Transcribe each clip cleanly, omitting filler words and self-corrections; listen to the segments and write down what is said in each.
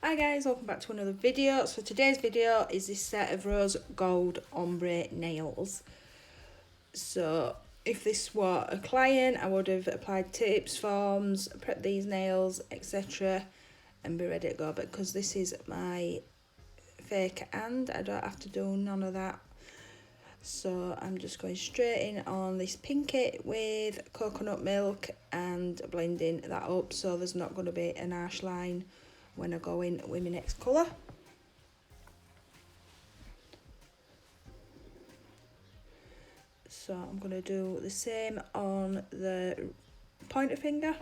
Hi guys, welcome back to another video. So today's video is this set of rose gold ombre nails. So if this were a client, I would have applied tips, forms, prepped these nails, etc. and be ready to go. But because this is my fake hand, I don't have to do none of that. So I'm just going straight in on this pinky with coconut milk and blending that up so there's not going to be an harsh line when I go in with my next colour. So I'm going to do the same on the pointer finger.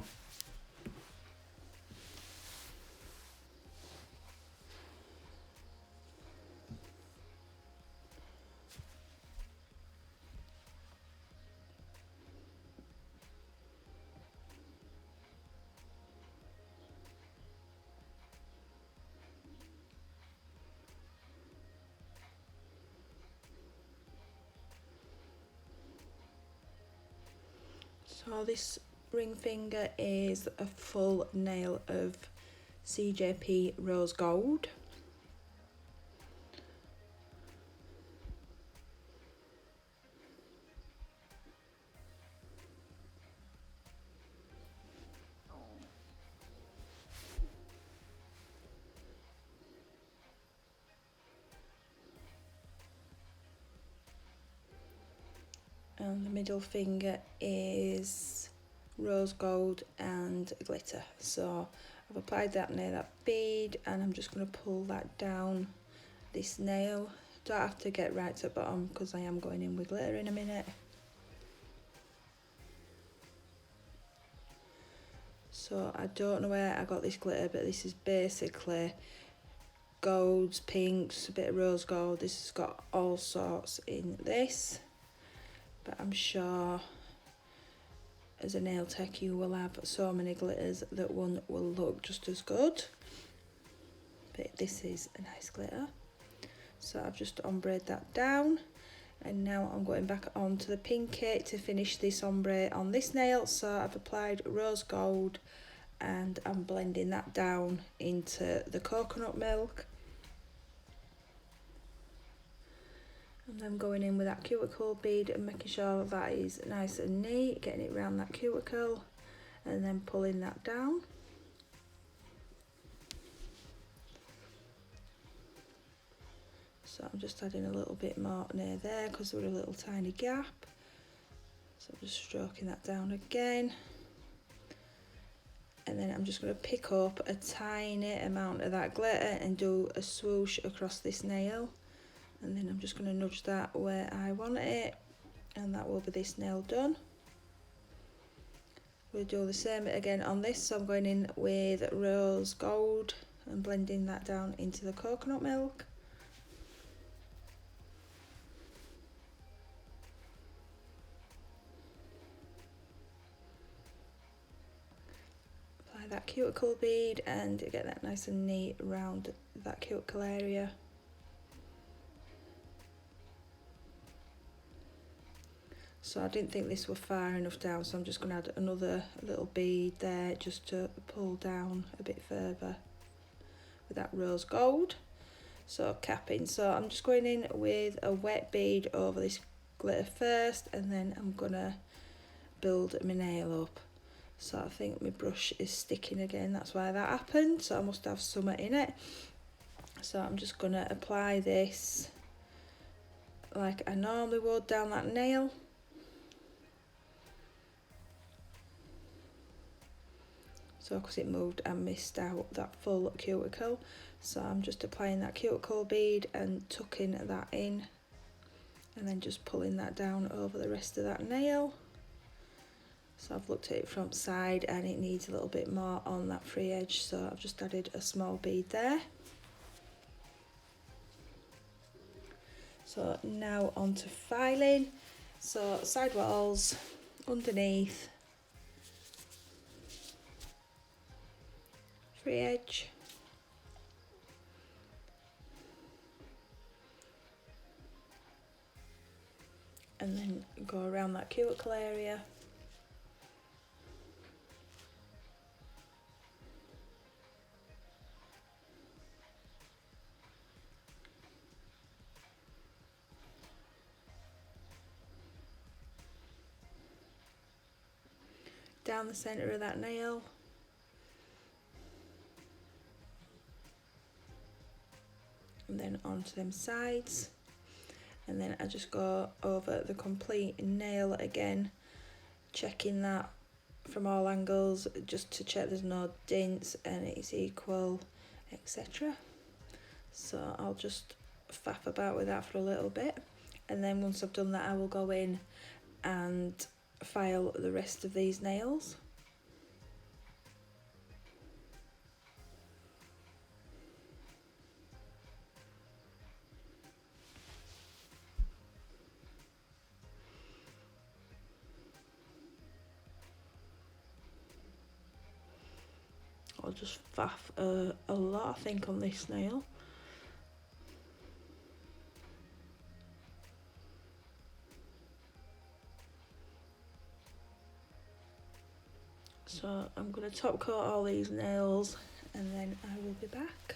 So this ring finger is a full nail of CJP Rose Gold. And the middle finger is rose gold and glitter. So I've applied that near that bead and I'm just going to pull that down this nail. Don't have to get right to the bottom because I am going in with glitter in a minute. So I don't know where I got this glitter, but this is basically golds, pinks, a bit of rose gold. This has got all sorts in this, but I'm sure as a nail tech you will have so many glitters that one will look just as good. But this is a nice glitter. So I've just ombreed that down, and now I'm going back onto the pinky to finish this ombre on this nail. So I've applied rose gold and I'm blending that down into the coconut milk. And then going in with that cuticle bead and making sure that is nice and neat, getting it around that cuticle and then pulling that down. So I'm just adding a little bit more near there because there was a little tiny gap. So I'm just stroking that down again. And then I'm just going to pick up a tiny amount of that glitter and do a swoosh across this nail. And then I'm just going to nudge that where I want it, and that will be this nail done. We'll do the same again on this. So I'm going in with rose gold and blending that down into the coconut milk. Apply that cuticle bead and get that nice and neat around that cuticle area. So I didn't think this was far enough down, so I'm just going to add another little bead there just to pull down a bit further with that rose gold. So capping, so I'm just going in with a wet bead over this glitter first, and then I'm going to build my nail up. So I think my brush is sticking again, that's why that happened, so I must have some in it. So I'm just going to apply this like I normally would down that nail. So because it moved, I missed out that full cuticle. So I'm just applying that cuticle bead and tucking that in, and then just pulling that down over the rest of that nail. So I've looked at it from side and it needs a little bit more on that free edge, so I've just added a small bead there. So now on to filing. So side walls, underneath, free edge, and then go around that cuticle area. down the centre of that nail. And then onto them sides. And then I just go over the complete nail again, checking that from all angles, just to check there's no dents and it's equal, etc. So I'll just faff about with that for a little bit, and then once I've done that I will go in and file the rest of these nails. I'll just faff a lot, I think, on this nail. So I'm going to top coat all these nails and then I will be back.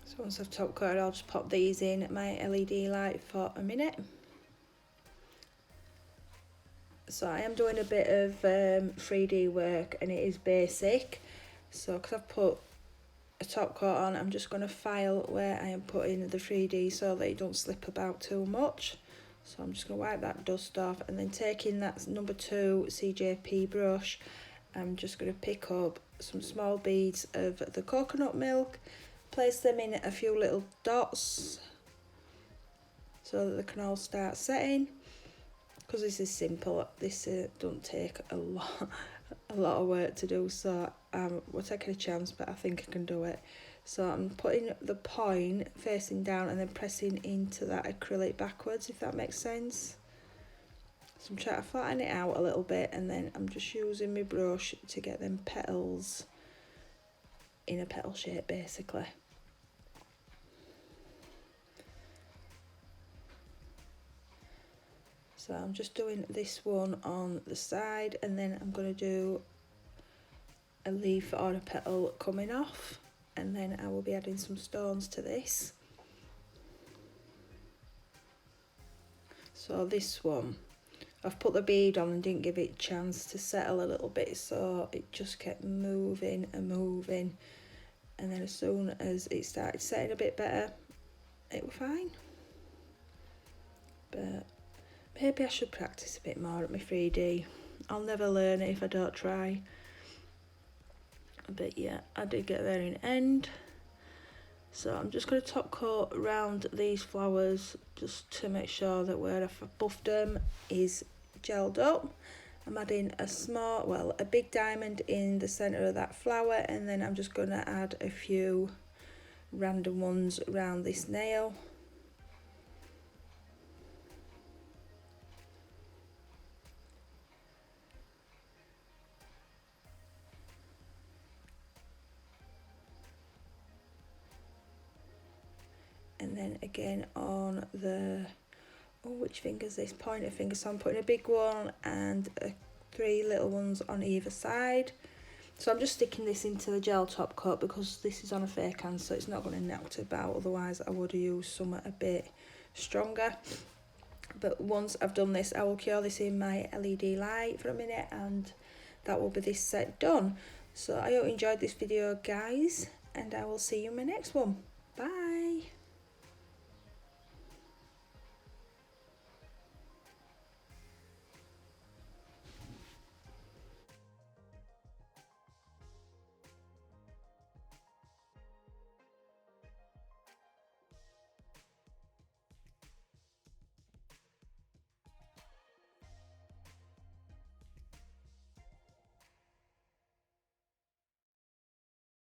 So once I've top coated, I'll just pop these in my LED light for a minute. So I am doing a bit of 3D work and it is basic. So because I've put a top coat on, I'm just going to file where I am putting the 3D so that it don't slip about too much. So I'm just going to wipe that dust off, and then taking that number 2 CJP brush, I'm just going to pick up some small beads of the coconut milk, place them in a few little dots so that they can all start setting. Because this is simple, this don't take a lot of work to do, so we're taking a chance, but I think I can do it. So I'm putting the point facing down and then pressing into that acrylic backwards, if that makes sense. So I'm trying to flatten it out a little bit, and then I'm just using my brush to get them petals in a petal shape, basically. So I'm just doing this one on the side, and then I'm going to do a leaf or a petal coming off, and then I will be adding some stones to this. So this one, I've put the bead on and didn't give it a chance to settle a little bit, so it just kept moving and moving, and then as soon as it started setting a bit better, it was fine. But maybe I should practice a bit more at my 3D. I'll never learn it if I don't try. But yeah, I did get there in the end. So I'm just going to top coat around these flowers just to make sure that where I've buffed them is gelled up. I'm adding a big diamond in the centre of that flower, and then I'm just going to add a few random ones around this nail. And then again on the, which finger's this? Pointer finger. So I'm putting a big one and 3 little ones on either side. So I'm just sticking this into the gel top coat because this is on a fake hand, so it's not going to knock about. Otherwise I would have used something a bit stronger. But once I've done this, I will cure this in my LED light for a minute, and that will be this set done. So I hope you enjoyed this video, guys, and I will see you in my next one. Bye.